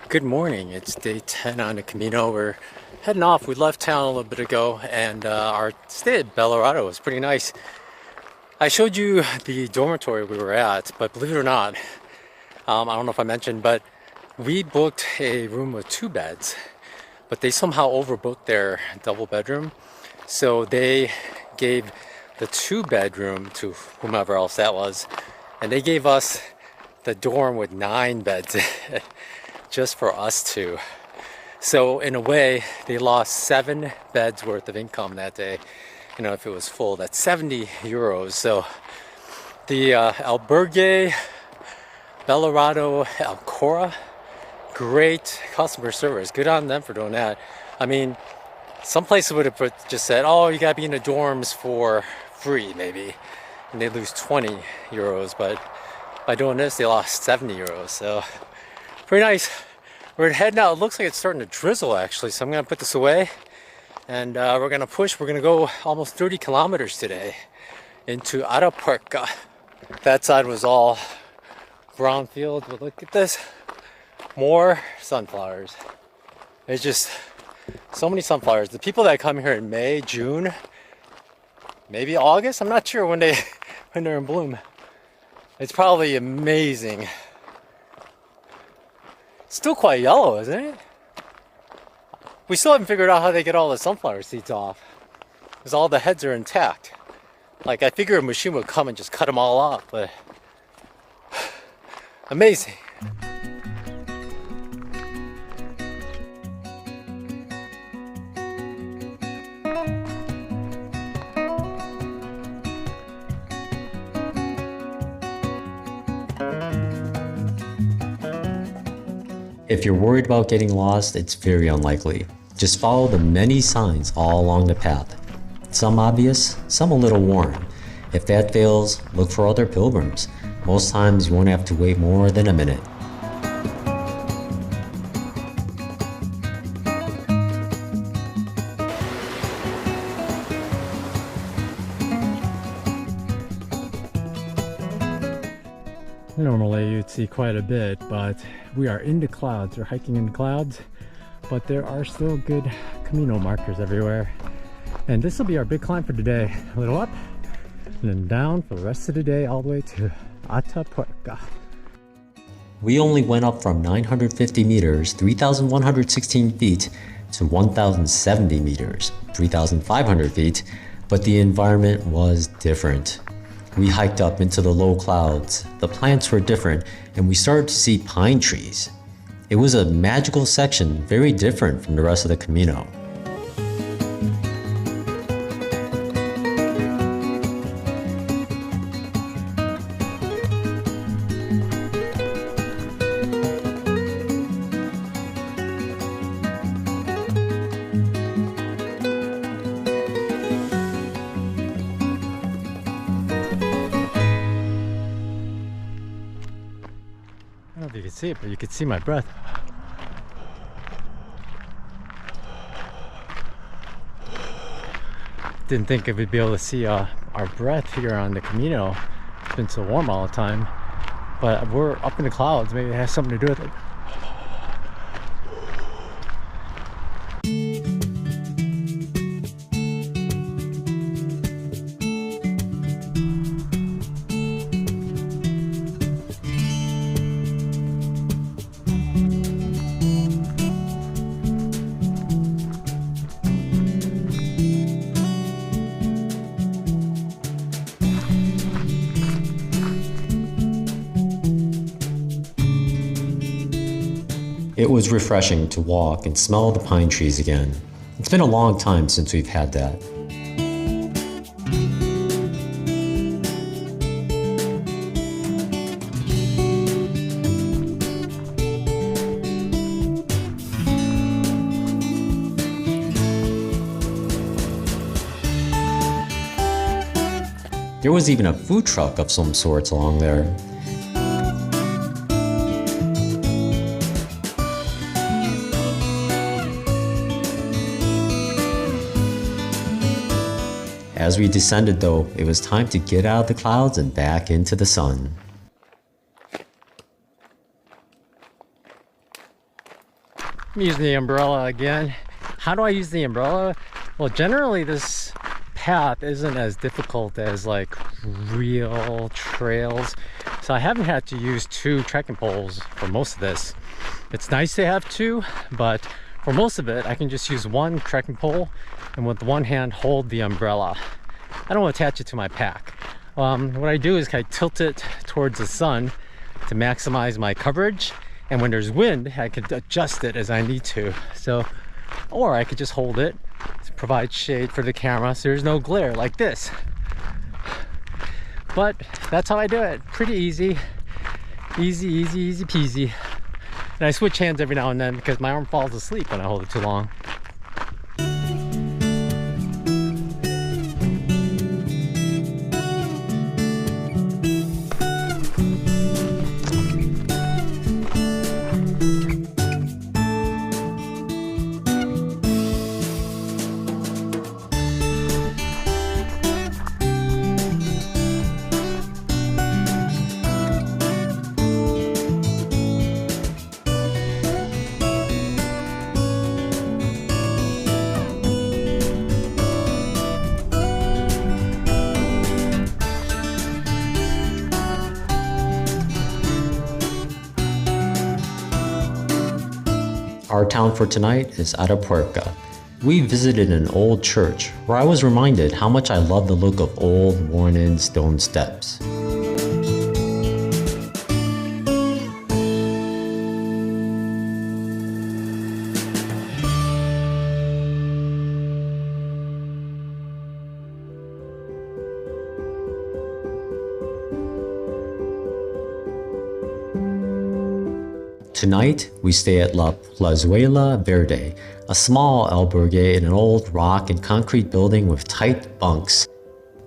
Good morning. It's day 10 on the Camino. We're heading off. We left town a little bit ago, and our stay at Belorado was pretty nice. I showed you the dormitory we were at, but believe it or not, I don't know if I mentioned, but we booked a room with 2 beds, but they somehow overbooked their double bedroom. So they gave the 2-bedroom to whomever else that was, and they gave us the dorm with 9 beds just for us two. So in a way, they lost 7 beds worth of income that day. You know, if it was full, that's 70 euros. So the Albergue Belorado Alcora, great customer service. Good on them for doing that. I mean, some places would have just said, oh, you gotta be in the dorms for free maybe, and they lose 20 euros, but by doing this they lost 70 euros. So pretty nice. We're heading out. It looks like it's starting to drizzle actually, so I'm gonna put this away and we're gonna push. We're gonna go almost 30 kilometers today into Atapuerca. That side was all brown field, but look at this, more sunflowers. It's just so many sunflowers. The people that come here in May, June, maybe August, I'm not sure when they're in bloom. It's probably amazing. It's still quite yellow, isn't it? We still haven't figured out how they get all the sunflower seeds off, because all the heads are intact. Like, I figure a machine would come and just cut them all off, but amazing. If you're worried about getting lost, it's very unlikely. Just follow the many signs all along the path. Some obvious, some a little worn. If that fails, look for other pilgrims. Most times you won't have to wait more than a minute. Normally you'd see quite a bit, but we are in the clouds. We're hiking in the clouds, but there are still good Camino markers everywhere. And this will be our big climb for today. A little up and then down for the rest of the day all the way to Atapuerca. We only went up from 950 meters, 3,116 feet, to 1,070 meters, 3,500 feet, but the environment was different. We hiked up into the low clouds, the plants were different, and we started to see pine trees. It was a magical section, very different from the rest of the Camino. I don't know if you can see it, but you can see my breath. Didn't think I would be able to see our breath here on the Camino. It's been so warm all the time, but we're up in the clouds. Maybe it has something to do with it. It was refreshing to walk and smell the pine trees again. It's been a long time since we've had that. There was even a food truck of some sorts along there. As we descended though, it was time to get out of the clouds and back into the sun. I'm using the umbrella again. How do I use the umbrella? Well, generally this path isn't as difficult as like real trails, so I haven't had to use 2 trekking poles for most of this. It's nice to have 2, but for most of it I can just use 1 trekking pole and with one hand hold the umbrella. I don't attach it to my pack. What I do is I tilt it towards the sun to maximize my coverage, and when there's wind I can adjust it as I need to. So, or I could just hold it to provide shade for the camera so there's no glare like this. But that's how I do it. Pretty easy. Easy peasy. And I switch hands every now and then because my arm falls asleep when I hold it too long. Our town for tonight is Atapuerca. We visited an old church where I was reminded how much I love the look of old, worn-in stone steps. Tonight, we stay at La Plazuela Verde, a small albergue in an old rock and concrete building with tight bunks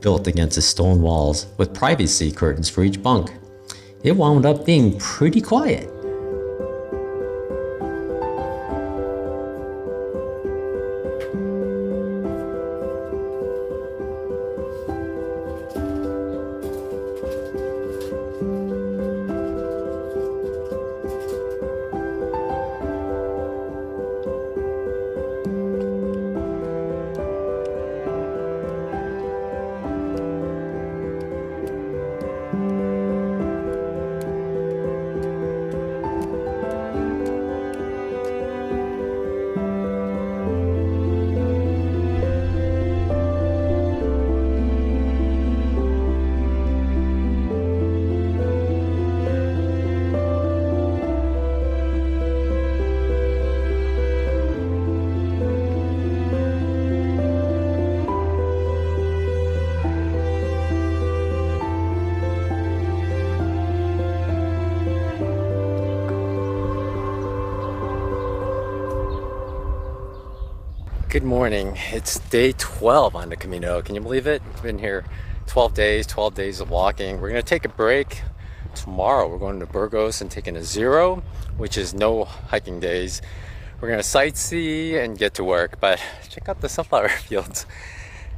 built against the stone walls with privacy curtains for each bunk. It wound up being pretty quiet. Good morning. It's day 12 on the Camino. Can you believe it? We've been here 12 days of walking. We're going to take a break. Tomorrow we're going to Burgos and taking a 0, which is no hiking days. We're going to sightsee and get to work, but check out the sunflower fields.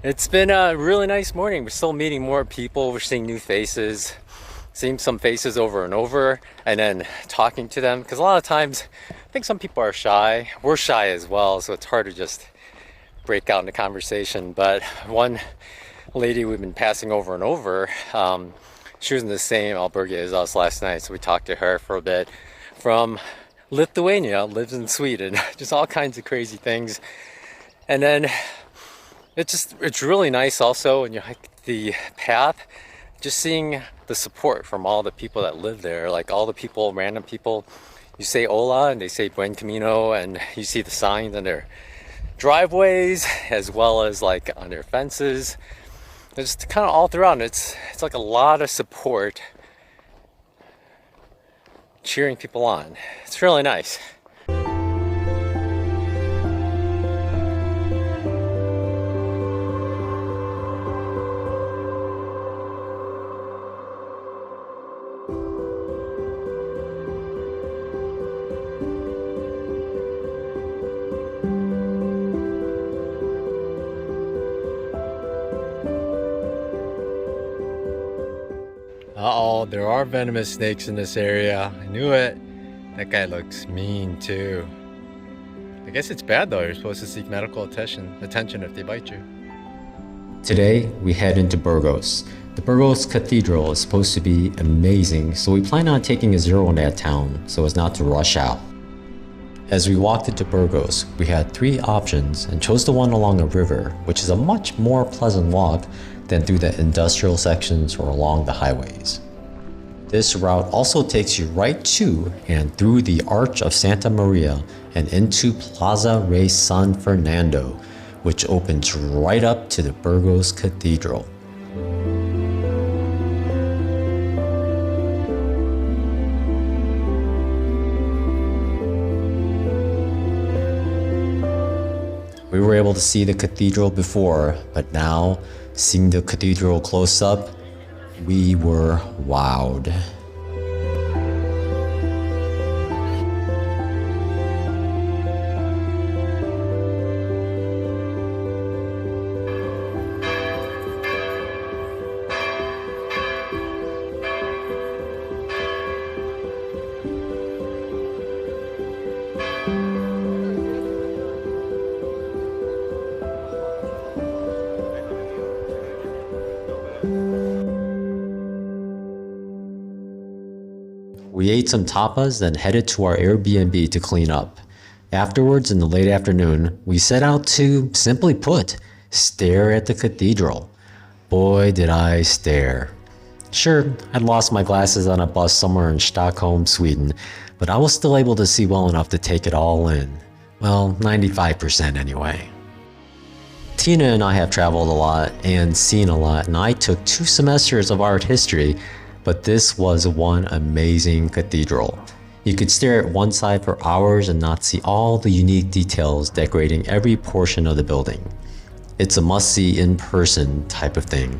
It's been a really nice morning. We're still meeting more people. We're seeing new faces, seeing some faces over and over, and then talking to them. Because a lot of times, I think some people are shy. We're shy as well, so it's hard to just break out into conversation. But one lady we've been passing over and over, she was in the same albergue as us last night, so we talked to her for a bit. From Lithuania, lives in Sweden, just all kinds of crazy things. And then it's really nice also when you hike the path, just seeing the support from all the people that live there, like all the people, random people. You say hola and they say buen camino, and you see the signs on their driveways as well as like on their fences. It's kind of all throughout. It's like a lot of support, cheering people on. It's really nice. Uh-oh, there are venomous snakes in this area. I knew it. That guy looks mean too. guess it's bad though. You're supposed to seek medical attention if they bite you. Today, we head into Burgos. The Burgos Cathedral is supposed to be amazing, so we plan on taking a zero in that town so as not to rush out. As we walked into Burgos, we had 3 options and chose the one along a river, which is a much more pleasant walk than through the industrial sections or along the highways. This route also takes you right to and through the Arch of Santa Maria and into Plaza Rey San Fernando, which opens right up to the Burgos Cathedral. We were able to see the cathedral before, but now, seeing the cathedral close up, we were wowed. We ate some tapas, then headed to our Airbnb to clean up. Afterwards, in the late afternoon, we set out to, simply put, stare at the cathedral. Boy, did I stare. Sure, I'd lost my glasses on a bus somewhere in Stockholm, Sweden, but I was still able to see well enough to take it all in. Well, 95% anyway. Tina and I have traveled a lot and seen a lot, and I took 2 semesters of art history, but this was one amazing cathedral. You could stare at one side for hours and not see all the unique details decorating every portion of the building. It's a must-see in person type of thing.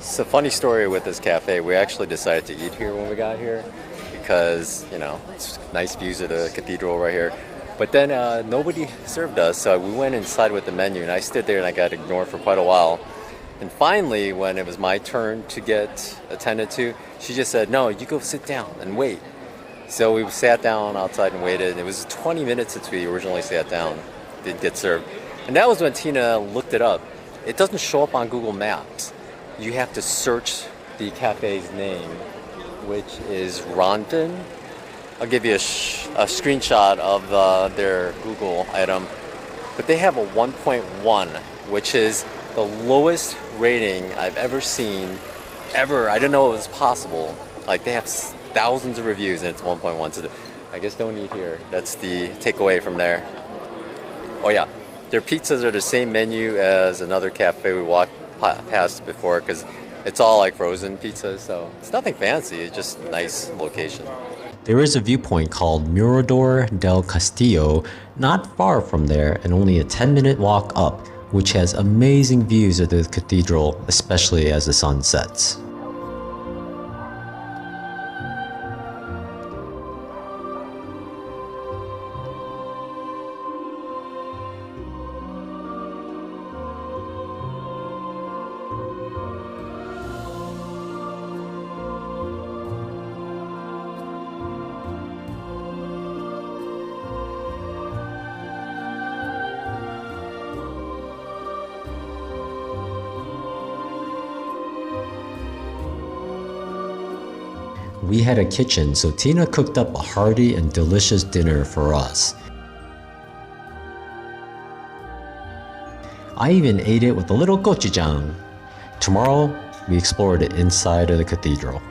It's a funny story with this cafe. We actually decided to eat here when we got here because, you know, it's nice views of the cathedral right here. But then nobody served us, so we went inside with the menu, and I stood there and I got ignored for quite a while. And finally, when it was my turn to get attended to, she just said, "No, you go sit down and wait." So we sat down outside and waited. It was 20 minutes since we originally sat down, didn't get served. And that was when Tina looked it up. It doesn't show up on Google Maps. You have to search the cafe's name, which is Ronton. I'll give you a screenshot of their Google item. But they have a 1.1, which is the lowest rating I've ever seen, ever. I didn't know it was possible. Like, they have thousands of reviews and it's 1.1. So I guess don't eat here. That's the takeaway from there. Oh yeah, their pizzas are the same menu as another cafe we walked past before, because it's all like frozen pizzas, so it's nothing fancy, it's just a nice location. There is a viewpoint called Mirador del Castillo not far from there and only a 10-minute walk up, which has amazing views of the cathedral, especially as the sun sets. we had a kitchen, so Tina cooked up a hearty and delicious dinner for us. I even ate it with a little gochujang. Tomorrow, we explore the inside of the cathedral.